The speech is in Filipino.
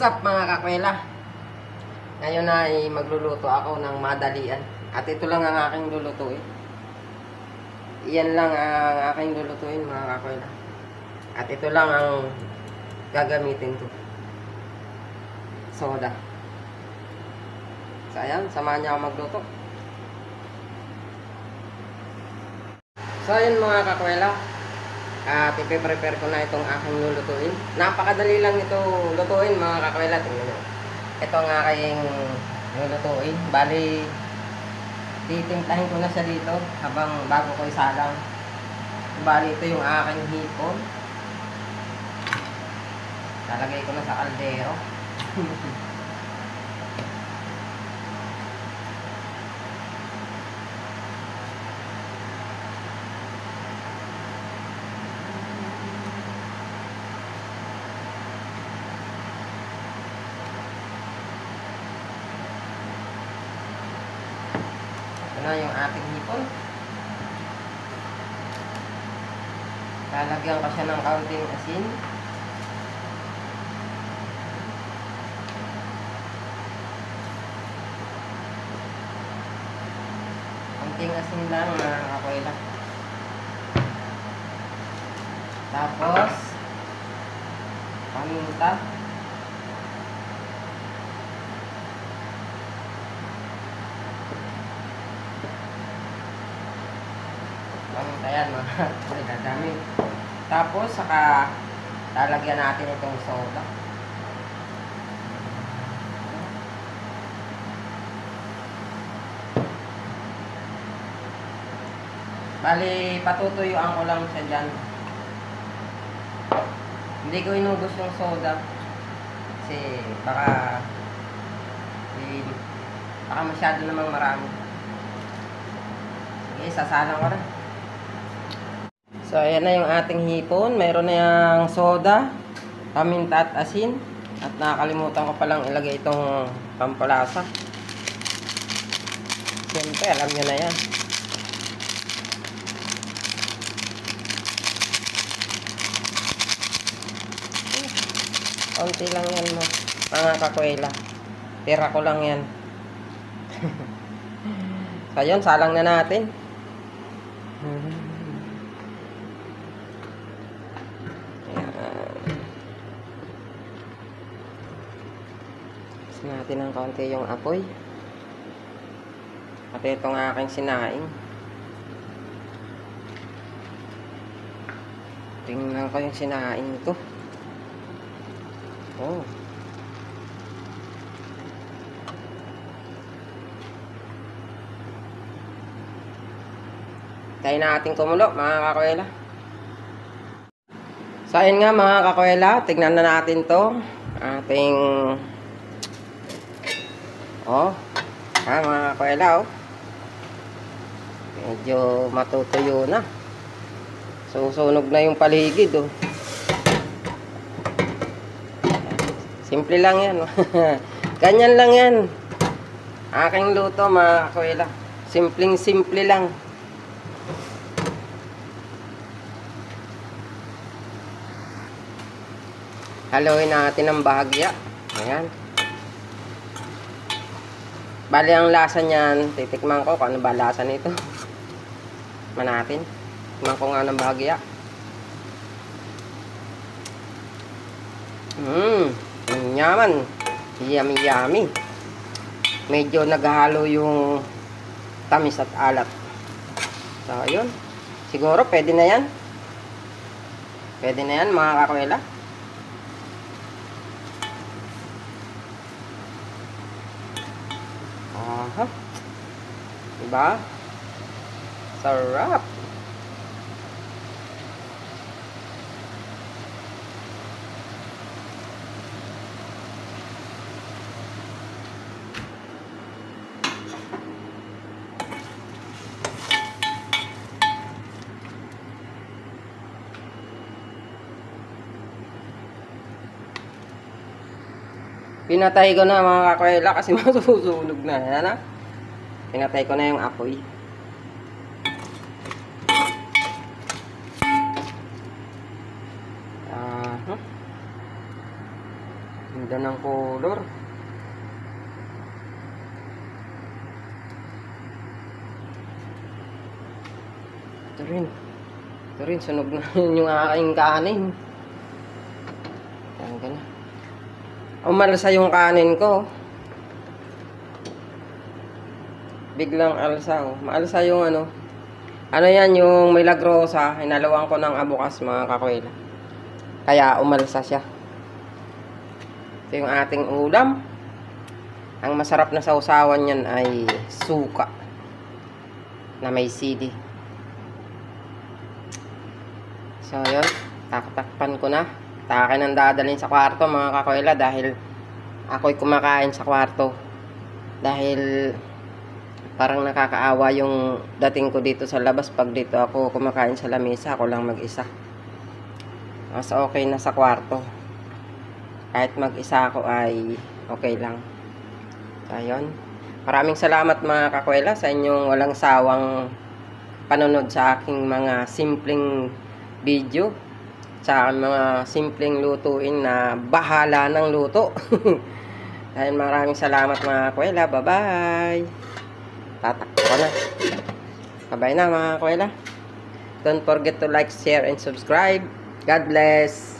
What's up mga kakwela? Ngayon ay magluluto ako ng madalian. At ito lang ang aking lulutuin. Iyan lang ang aking lulutuin mga kakwela. At ito lang ang gagamitin ko. Soda. So ayan, samahan niyo ako magluto. So ayan mga kakwela. At ipiprepare ko na itong aking lulutuin. Napakadali lang ito lutuin mga kakwela. Tingnan nyo. Ito ang aking lulutuin. Bali, titimplahin ko na siya dito habang bago ko isalang. Bali, ito yung aking hipon. Lalagay ko na sa kaldero. Na yung ating hipon. Lalagyan ko siya ng kaunting asin. Kaunting asin lang mga kakwela. Tapos paminta. Ayan mga dami. Tapos saka lalagyan natin itong soda. Bali, patutuyuan ko lang siya dyan. Hindi ko inubos yung soda kasi baka masyado namang marami. Sige, sasalang ko na. So, ayan na yung ating hipon. Mayroon na yung soda, paminta at asin. At nakakalimutan ko palang ilagay itong pampalasa. Siyempre, alam nyo na yan. Konti lang yan mga kakwela. Tira ko lang yan. So, yun, salang na natin. Natin ng konti yung apoy. At itong aking sinaing. Tingnan ko yung sinaing ko. Oh. Tayo natin kumulo mga kakwela. So ayun nga mga kakwela, tignan na natin to. Ating mga kakwela, medyo matutuyo na. Susunog na yung paligid, Simple lang yan, Ganyan lang yan. Aking luto, mga kakwela. Simpleng-simple lang. Haluin natin ng bahagya. Ayan. Bali ang lasa niyan, titikman ko kung ano ba lasa nito. Tikman natin. Tikman ko nga ng bahagya. Yaman. Yummy yummy. Medyo naghahalo yung tamis at alat. So, ayun. Siguro pwede na yan. Pwede na yan mga kakwela. Diba? Sarap. Pinatay ko na mga kakwela kasi masusunog na. Yan. Pinatay ko na yung apoy. Ganda ng color. Ito rin, sunog na yung aking kanin. Ayan ka na. Umalsa yung kanin ko. Biglang alsa, oh. Maalsa yung ano. Ano yan, yung milagrosa. Hinaluan ko ng abukas, mga kakwela. Kaya umalsa siya. Ito yung ating ulam. Ang masarap na sausawan yan ay suka na may sili. So, yun. Takpan ko na. Takin ang dadalhin sa kwarto, mga kakwela, dahil ako'y kumakain sa kwarto. Dahil parang nakakaawa yung dating ko dito sa labas. Pag dito ako kumakain sa lamesa, ako lang mag-isa. Mas okay na sa kwarto. Kahit mag-isa ako ay okay lang. So, yun. Maraming salamat, mga kakwela, sa inyong walang sawang panonood sa aking mga simpleng video. Sa aking mga simpleng lutuin na bahala ng luto. Dahil maraming salamat, mga kakwela. Bye-bye. Tatakbo ko na. Bye-bye na, mga kakwela. Don't forget to like, share, and subscribe. God bless.